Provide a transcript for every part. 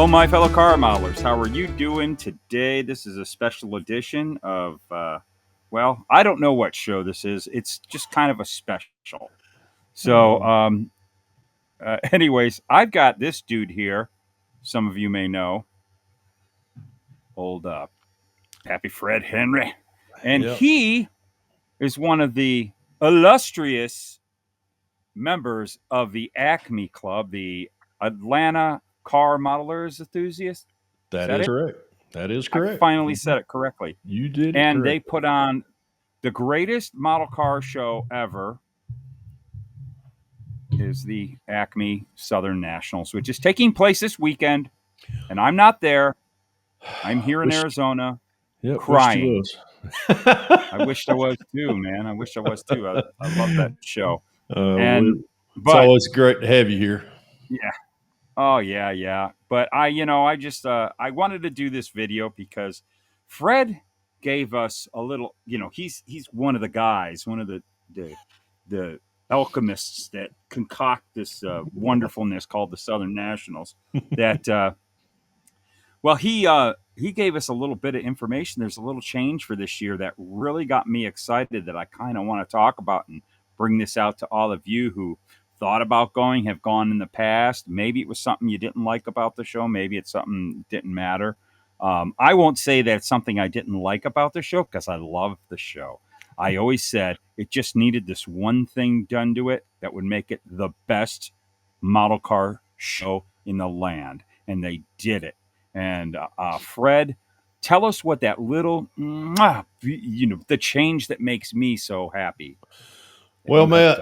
Hello, my fellow car modelers. How are you doing today? This is a special edition of, well, I don't know what show this is. It's just kind of a special. So, anyways, I've got this dude here. Some of you may know. Old Happy Fred Henry. And he is one of the illustrious members of the ACME Club, the Atlanta Car Modelers Enthusiasts. That is correct. That is correct. I finally said it correctly. You did it And correct. they put on the greatest model car show ever is the ACME Southern Nationals, which is taking place this weekend. And I'm not there. I'm here in Arizona crying. I wished I was too, man. I wish I was too. I love that show. It's always great to have you here. Yeah. Oh, yeah. But I wanted to do this video because Fred gave us a little, he's one of the guys, one of the alchemists that concoct this wonderfulness called the Southern Nationals. That, he gave us a little bit of information. There's a little change for this year that really got me excited that I kind of want to talk about and bring this out to all of you who thought about going, have gone in the past. Maybe it was something you didn't like about the show. Maybe it's something that didn't matter. I won't say that it's something I didn't like about the show because I love the show. I always said it just needed this one thing done to it that would make it the best model car show in the land. And they did it. And Fred, tell us what that little, the change that makes me so happy. Well, Matt,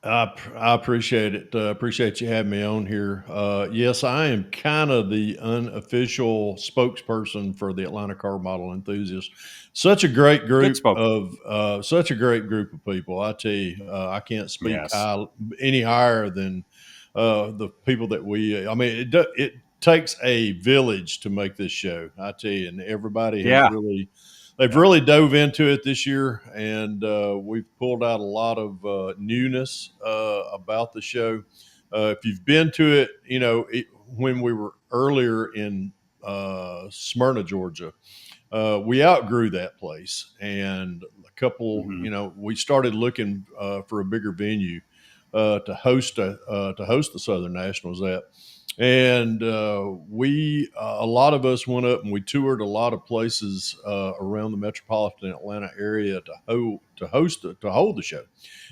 I appreciate it. Appreciate you having me on here. Yes, I am kind of the unofficial spokesperson for the Atlanta Car Model Enthusiasts. Such a great group of people. I tell you, I can't speak any higher than the people that we. I mean, it takes a village to make this show. I tell you, and everybody has really dove into it this year, and we've pulled out a lot of newness about the show. If you've been to it, when we were earlier in Smyrna, Georgia, we outgrew that place, and a couple, we started looking for a bigger venue to host the Southern Nationals at. And a lot of us went up and we toured a lot of places around the metropolitan Atlanta area to hold the show.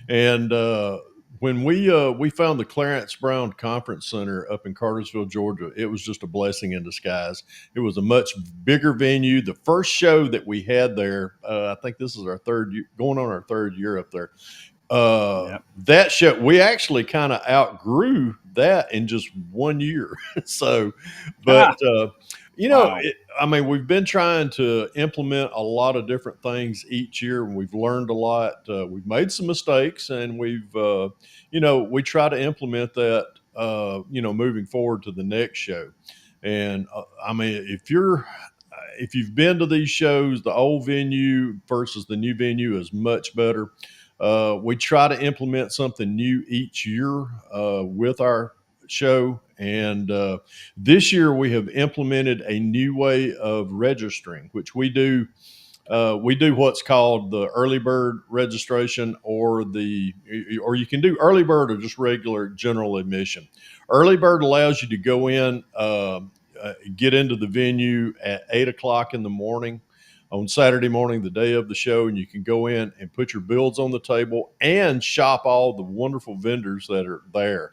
And when we found the Clarence Brown Conference Center up in Cartersville, Georgia, it was just a blessing in disguise. It was a much bigger venue. The first show that we had there, I think this is our third year, going on our third year up there. That show, we actually kind of outgrew that in just 1 year. So, but we've been trying to implement a lot of different things each year, and we've learned a lot. We've made some mistakes, and we try to implement that, moving forward to the next show. And if you've been to these shows, the old venue versus the new venue is much better. We try to implement something new each year with our show. And this year we have implemented a new way of registering, which we do what's called the early bird registration, or you can do early bird or just regular general admission. Early bird allows you to go in, get into the venue at 8:00 in the morning on Saturday morning, the day of the show, and you can go in and put your builds on the table and shop all the wonderful vendors that are there.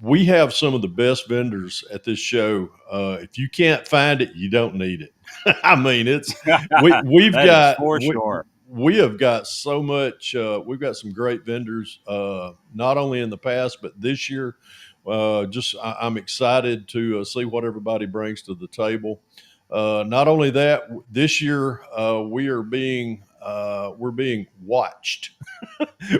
We have some of the best vendors at this show. If you can't find it, you don't need it. I mean, we have got so much. We've got some great vendors, not only in the past but this year. I'm excited to see what everybody brings to the table. Not only that, this year we're being watched.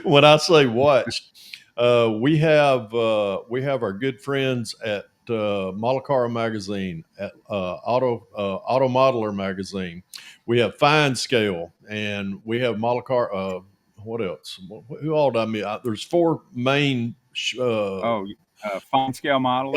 When I say watched, we have our good friends at Model Car Magazine, at Auto Modeler Magazine. We have Fine Scale, and we have Model Car. What else? Who all did I mean? There's four main. Fine scale modeler.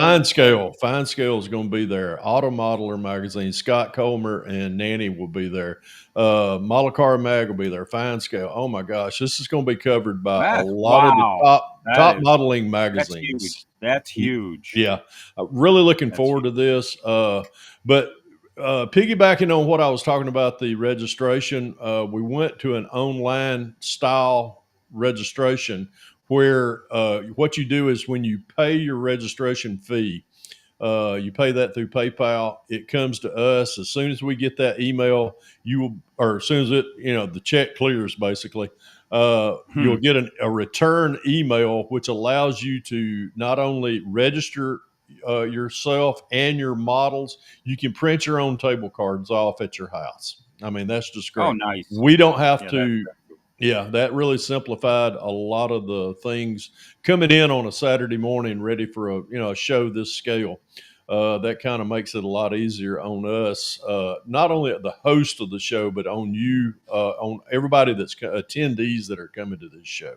Fine scale is going to be there. Auto Modeler magazine, Scott Comer and Nanny will be there. Model Car Mag will be there. Fine scale. Oh my gosh, this is going to be covered by a lot of the Wow. top modeling That's magazines. huge. That's huge. Yeah, really looking forward to this. But piggybacking on what I was talking about, the registration, we went to an online style registration where what you do is when you pay your registration fee, you pay that through PayPal. It comes to us as soon as we get that email. You will, or as soon as the check clears, basically. You'll get a return email, which allows you to not only register yourself and your models. You can print your own table cards off at your house. I mean, that's just great. Oh, nice. We don't have Yeah, to. Yeah, that really simplified a lot of the things coming in on a Saturday morning, ready for a show this scale. That kind of makes it a lot easier on us, not only at the host of the show, but on you, on everybody that's attendees that are coming to this show,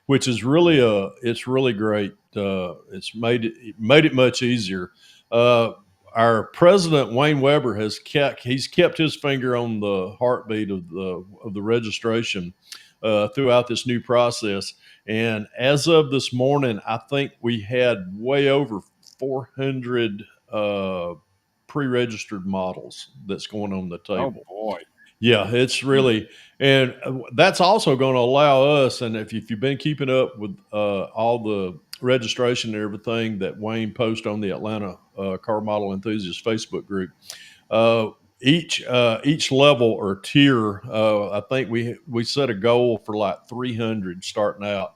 which is really it's really great. It's made it much easier. Our president Wayne Weber he's kept his finger on the heartbeat of the registration throughout this new process. And as of this morning, I think we had way over 400 pre-registered models that's going on the table. Oh boy. Yeah, it's really, and that's also going to allow us. And if you've been keeping up with all the registration and everything that Wayne posts on the Atlanta Car Model Enthusiast Facebook group, each level or tier, I think we set a goal for like 300 starting out,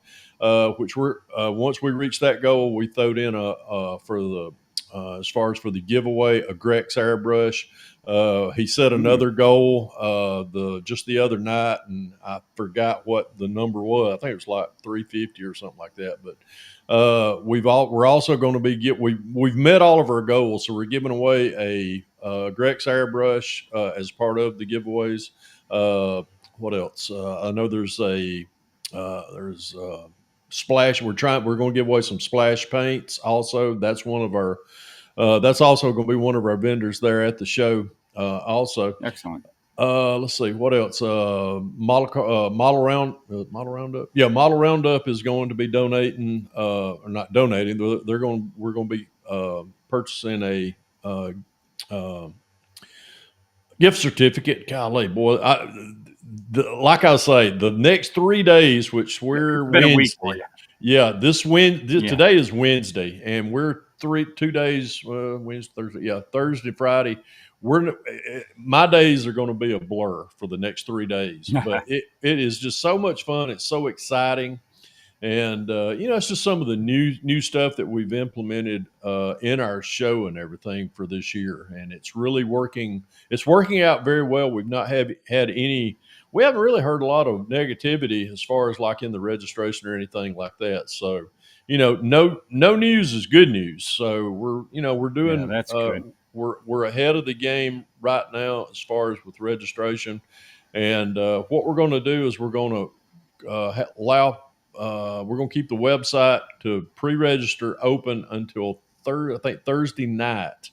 which we're once we reach that goal, we throwed in for the as far as for the giveaway, a Grex airbrush. He set another goal just the other night, and I forgot what the number was. I think it was like 350 or something like that. But we're also going to we've met all of our goals, so we're giving away a Grex airbrush as part of the giveaways. What else? I know there's splash. We're going to give away some splash paints. Also, that's one of our. That's also going to be one of our vendors there at the show. Also, excellent. Let's see what else. Model roundup. Yeah, model roundup is going to be donating, or not donating. We're going to be purchasing a gift certificate. Golly, boy! Like I say, the next 3 days, which we're been a week for you. Yeah, today is Wednesday, and we're 2 days. Wednesday, Thursday. Yeah, Thursday, Friday. My days are going to be a blur for the next 3 days, but it is just so much fun. It's so exciting, and it's just some of the new stuff that we've implemented in our show and everything for this year, and it's really working. It's working out very well. We've not had any. We haven't really heard a lot of negativity as far as like in the registration or anything like that. So, no news is good news. So we're doing. Yeah, that's good. We're ahead of the game right now as far as with registration, and what we're going to do is we're going to allow. We're going to keep the website to pre-register open until Thursday night,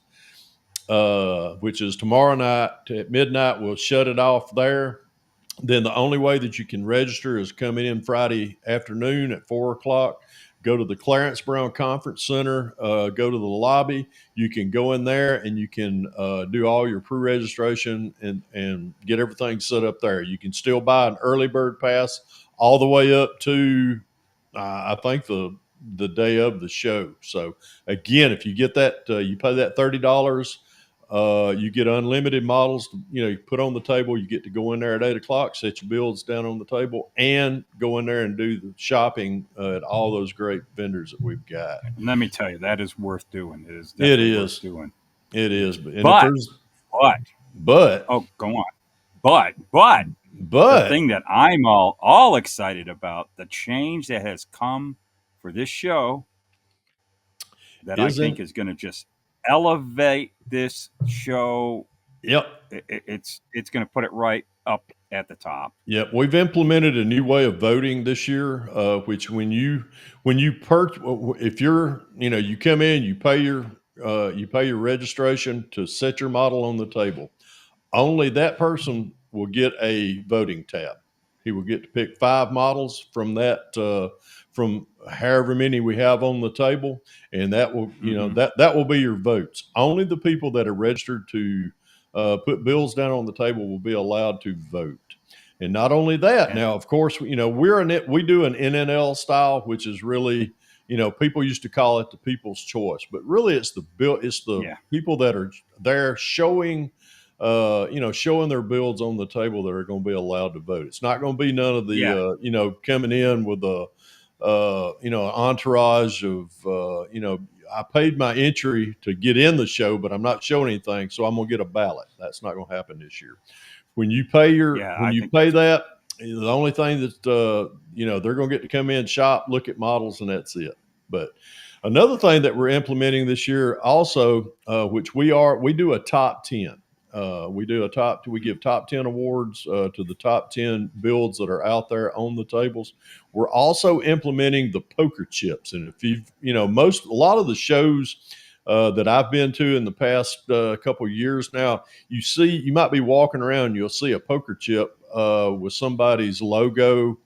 which is tomorrow night at midnight. We'll shut it off there. Then the only way that you can register is coming in Friday afternoon at 4:00. Go to the Clarence Brown Conference Center. Go to the lobby. You can go in there and you can do all your pre-registration and get everything set up there. You can still buy an early bird pass all the way up to I think the day of the show. So again, if you get that, you pay that $30. You get unlimited models. You put on the table. You get to go in there at 8:00, set your bills down on the table, and go in there and do the shopping at all those great vendors that we've got. And let me tell you, that is worth doing. It is. Worth doing. It is. But oh, go on. But the thing that I'm all excited about, the change that has come for this show, that I think is going to just elevate this show. Yep. It's going to put it right up at the top. Yeah, we've implemented a new way of voting this year, which when you if you're you come in, you pay your registration to set your model on the table. Only that person will get a voting tab. He will get to pick 5 models from from however many we have on the table, and that will that will be your votes. Only the people that are registered to put bills down on the table will be allowed to vote. And not only that, And now of course we do an NNL style, which is really people used to call it the people's choice, but really it's the yeah, people that are there showing showing their builds on the table that are going to be allowed to vote. It's not going to be none of the, yeah, coming in with a, an entourage of, I paid my entry to get in the show, but I'm not showing anything, so I'm going to get a ballot. That's not going to happen this year. yeah. When I you think pay that's great. that, the only thing that they're going to get to come in, shop, look at models, and that's it. But another thing that we're implementing this year also, which we do a top 10. We give top 10 awards to the top 10 builds that are out there on the tables. We're also implementing the poker chips. And if you've, a lot of the shows that I've been to in the past couple of years now, you might be walking around and you'll see a poker chip with somebody's logo.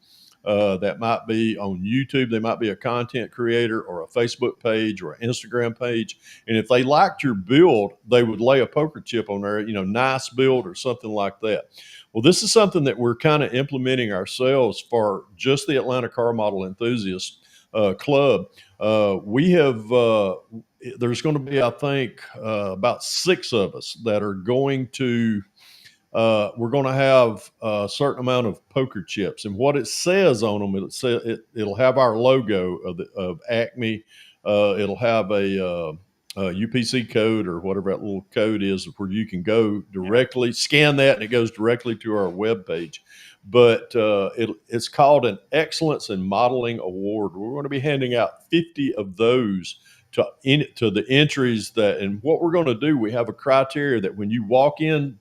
That might be on YouTube. They might be a content creator or a Facebook page or an Instagram page. And if they liked your build, they would lay a poker chip on there, nice build or something like that. Well, this is something that we're kind of implementing ourselves for just the Atlanta Car Model Enthusiast Club. We have there's going to be, I think, about 6 of us that are going to we're going to have a certain amount of poker chips, and what it says on them, it'll have our logo of Acme. It'll have a UPC code or whatever that little code is, where you can go Yeah, directly scan that, and it goes directly to our web page. But it's called an Excellence in Modeling Award. We're going to be handing out 50 of those to the entries and what we're going to do, we have a criteria that when you walk in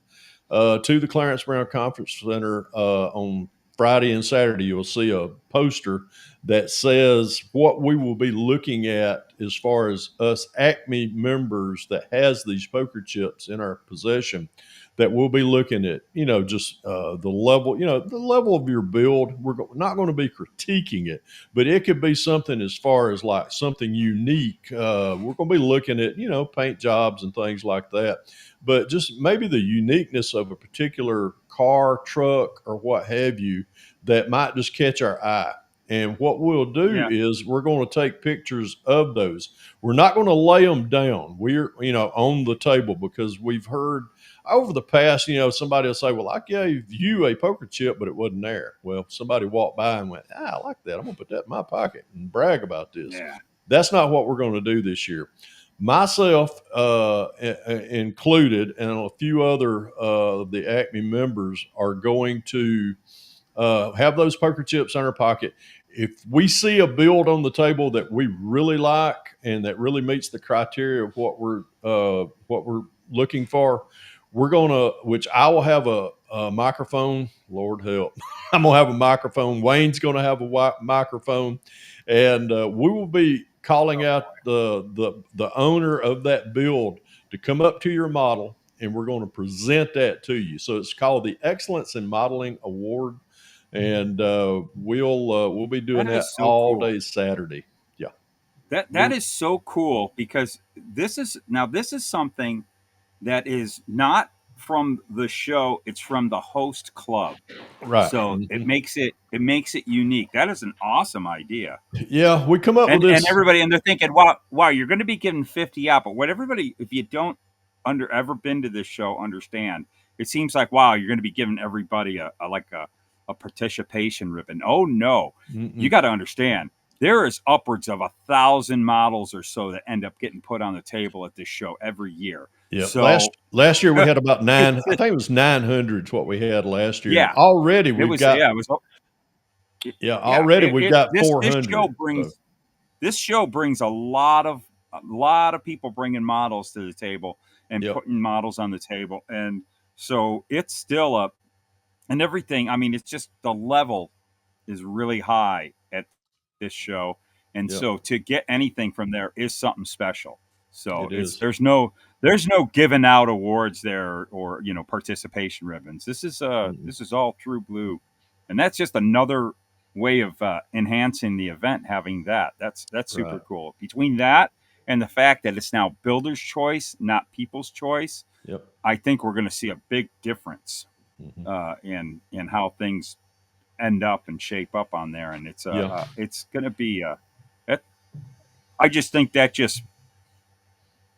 to the Clarence Brown Conference Center on Friday and Saturday, you'll see a poster that says what we will be looking at as far as us Acme members that has these poker chips in our possession. That we'll be looking at, just the level, the level of your build. We're not going to be critiquing it, but it could be something as far as like something unique. We're going to be looking at, paint jobs and things like that, but just maybe the uniqueness of a particular car, truck, or what have you that might just catch our eye. And what we'll do yeah, is we're going to take pictures of those. We're not going to lay them down. We're, on the table, because we've heard over the past, somebody will say, well, I gave you a poker chip, but it wasn't there. Well, somebody walked by and went, I like that. I'm going to put that in my pocket and brag about this. yeah. That's not what we're going to do this year. Myself included, and a few other the Acme members are going to have those poker chips in our pocket. If we see a build on the table that we really like and that really meets the criteria of what we're looking for, we're gonna. Which I will have a microphone. Lord help, I'm gonna have a microphone. Wayne's gonna have a microphone, and we will be calling Oh out boy. the owner of that build to come up to your model, and we're going to present that to you. So it's called the Excellence in Modeling Award, and we'll be doing That that is so all cool. day Saturday. Yeah, That we're is so cool, because this is something that is not from the show, it's from the host club. right. So Mhm. it makes it unique. That is an awesome idea. Yeah, we come up with And this. everybody, and they're thinking, wow, you're going to be giving 50 out. But what everybody, if you don't ever been to this show, understand, it seems like, wow, you're going to be giving everybody a participation ribbon. Oh no, you Mm-mm. got to understand, there is upwards of 1,000 models or so that end up getting put on the table at this show every year. Yeah, So last year we had about nine. it's I think it was 900 is what we had last year, and yeah, it was yeah, it was yeah, already we've got this show 400. So brings a lot of people bringing models to the table and yep. putting models on the table, and so it's still and everything. I mean, it's just the level is really high at this show, and Yep. so to get anything from there is something special. So It it's is. there's no giving out awards there or participation ribbons. Mm-mm. This is all true blue, and that's just another way of enhancing the event. Having that's super Right. cool. Between that and the fact that it's now builder's choice, not people's choice, Yep. I think we're going to see a big difference Hmm. in how things end up and shape up on there, and Yeah. it's going to be it, I just think that just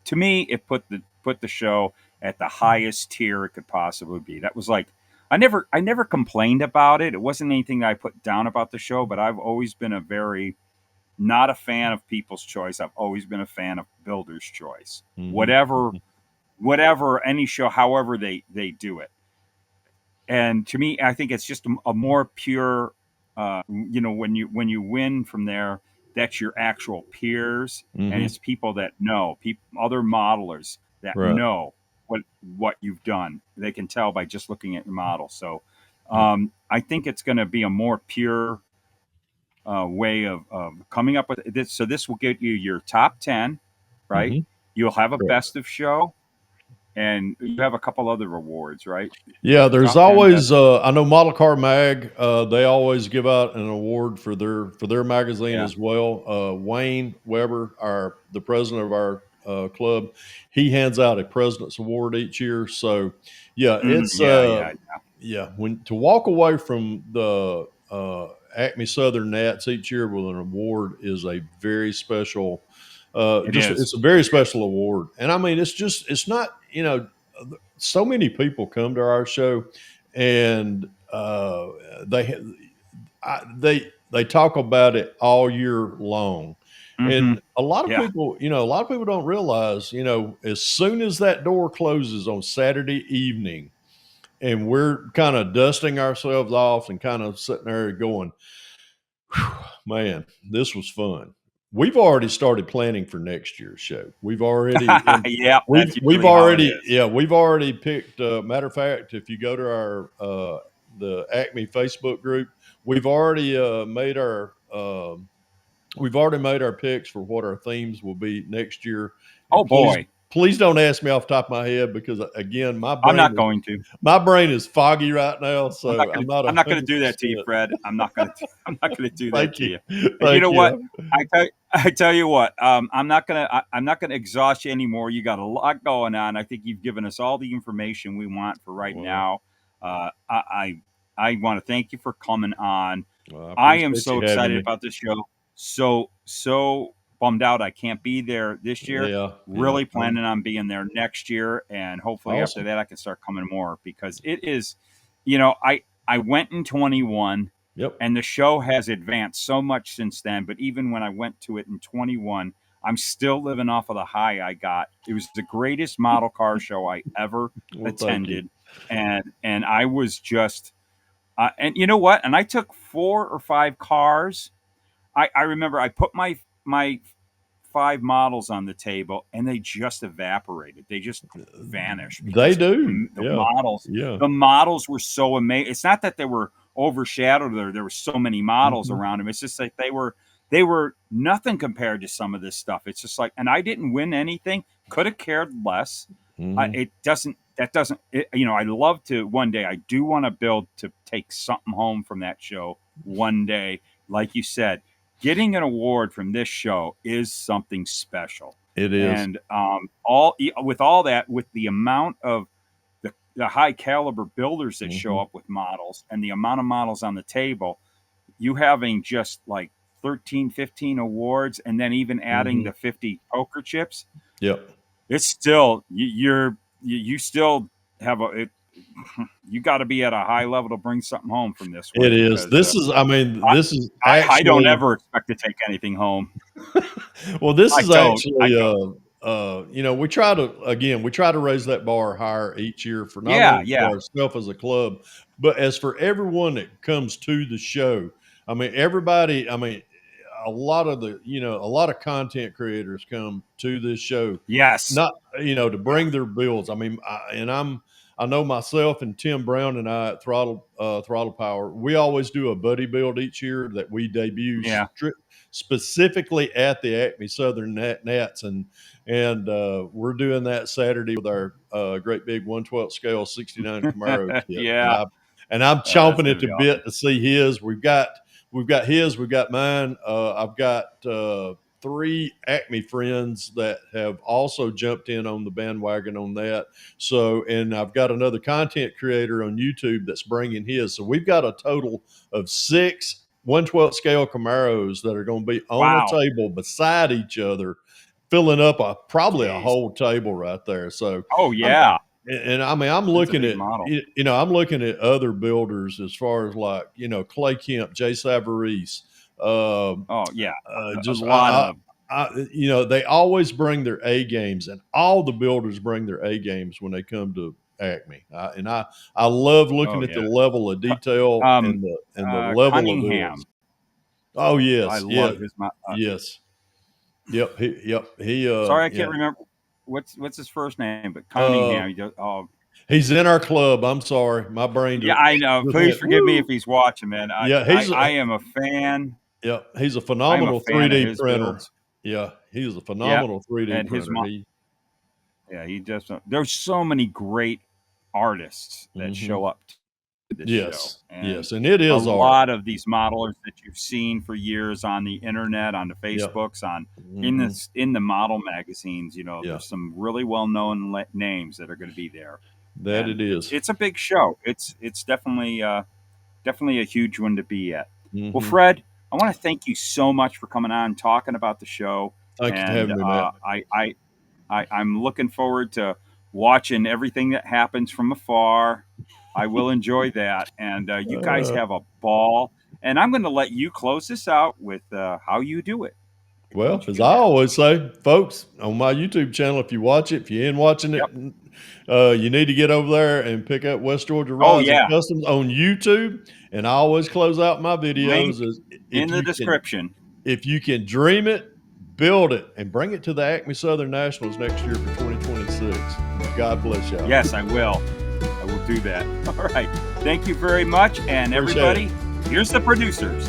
to me it put the show at the highest tier it could possibly be. That was like I never complained about it. It wasn't anything that I put down about the show, but I've always been a very not a fan of people's choice. I've always been a fan of builder's choice. Hmm. Whatever any show, however they do it. And to me, I think it's just a more pure. When you win from there, that's your actual peers, and Hmm. it's people that know, people, other modelers that Right. know what you've done. They can tell by just looking at your model. So, Yep. I think it's going to be a more pure way of coming up with this. So this will get you your top 10, right? Hmm. You'll have a Correct. best of show, and you have a couple other rewards, right? Yeah, there's Top 10 best. always I know Model Car Mag, they always give out an award for their magazine Yeah. as well. Wayne Weber, our the president of our club, he hands out a president's award each year. So yeah, it's Yeah, yeah, yeah, when to walk away from the Acme Southern Nats each year with an award is a very special it just is. it's a very special award. And I mean it's not, so many people come to our show, and they they talk about it all year long. Mm-hmm. And a lot of Yeah, people, a lot of people don't realize, as soon as that door closes on Saturday evening, and we're kind of dusting ourselves off and kind of sitting there going, "Whew, man, this was fun." We've already started planning for next year's show. We've already and yep. we've That's we've usually how it already is. yeah, we've already picked matter of fact, if you go to our the Acme Facebook group, we've already made our we've already made our picks for what our themes will be next year. Oh And boy, please don't ask me off the top of my head, because again, I'm not going to. my brain is foggy right now, so I'm not I'm not gonna do that to you, 100%. Fred. I'm not gonna. I'm not gonna do that Thank to you. you. And you Thank know what? you. I tell you what. I'm not gonna exhaust you anymore. You got a lot going on. I think you've given us all the information we want for right Well, now. I want to thank you for coming on. well, I I am appreciate so you having excited me. about this show. So bummed out I can't be there this year. Yeah, yeah. Really planning on being there next year, and hopefully after Awesome. that I can start coming more because it is, I went in 21, Yep. and the show has advanced so much since then. But even when I went to it in 21, I'm still living off of the high I got. It was the greatest model car show I ever Well, thank you. attended, and I was just and you know what? And I took 4 or 5 cars. I remember I put my 5 models on the table, and they just evaporated. They just vanished They because do. the Yeah. models Yeah. the models were so amazing. It's not that they were overshadowed or there were so many models Mhm. around them. It's just like they were nothing compared to some of this stuff. It's just like, and I didn't win anything. Could have cared less. Mhm. It doesn't. That doesn't. I love to one day. I do want to build to take something home from that show one day. Like you said, getting an award from this show is something special. It is. And all that, with the amount of the high caliber builders that show Mhm. up with models and the amount of models on the table, you having just like 13, 15 awards, and then even adding Mhm. the 50 poker chips, Yep. it's still you still have you got to be at a high level to bring something home from this It one is. because This is I mean, this is I don't actually ever expect to take anything home. well, this is I actually don't. we try to raise that bar higher each year for not Yeah, only yeah. for ourselves as a club, but as for everyone that comes to the show. I mean, everybody, I mean, a lot of the, a lot of content creators come to this show, Yes. not, to bring their builds. I mean, I know myself and Tim Brown and I at Throttle Power, we always do a buddy build each year that we debut Yeah. specifically at the Acme Southern Nats, and we're doing that Saturday with our great big 1/12 scale 69 Camaro kit, Yeah. and I'm Oh, that's chomping gonna at the be bit awesome. to see his. We've got his, we've got mine. I've got 3 Acme friends that have also jumped in on the bandwagon on that. So, and I've got another content creator on YouTube that's bringing his. So we've got a total of 6 1/12 scale Camaros that are going to be on a Wow. table beside each other, filling up probably a Jeez. whole table right there. So, Oh, yeah. I mean, I'm That's a looking big at, model. I'm looking at other builders as far as like, Clay Kemp, Jay Savarese, Oh, yeah. A just lot of they always bring their A games, and all the builders bring their A games when they come to Acme. And I love looking oh, at the yeah. level of detail Um, and the level of Cunningham. builds. Oh I yes, yeah, love his yes, yep, he sorry, I yeah. can't remember what's his first name, but Cunningham. He does, oh, He's in our club. I'm sorry, my brain yeah, I know. just Please went forgive me if woo. he's watching, man. Yeah, I am a fan. he's a I am a phenomenal fan of 3D his printer. builds. Yeah, he's a Yeah, phenomenal 3D and his printer. mom. Yeah, he just there's so many great artists that Mhm. show up to this show, Yes, and yes, and it a is art. lot of these modelers that you've seen for years on the internet, on the Yep. Facebooks, on Mhm. in the model magazines, Yeah, there's some really well known names that are going to be there, that and it is. it's a big show. It's definitely definitely a huge one to be at. Well, Mhm. Fred, I want to thank you so much for coming on, talking about the show, Thank you for and having me, Matt. I'm looking forward to watching everything that happens from afar. I will enjoy that, and you guys Uh, have a ball. And I'm going to let you close this out with how you do it. Why well, don't you as do I that? always say, folks, on my YouTube channel, if you watch it, if you ain't watching it, Yep. you need to get over there and pick up West Georgia Oh Rods and yeah. Customs on YouTube. And I always close out my Link videos as in if the you can description. dream it, build it, and bring it to the Acme Southern Nationals next year for 2026. God bless y'all. Yes, I will. I will do that. All right. Thank you very much, and Appreciate everybody, here's the producers.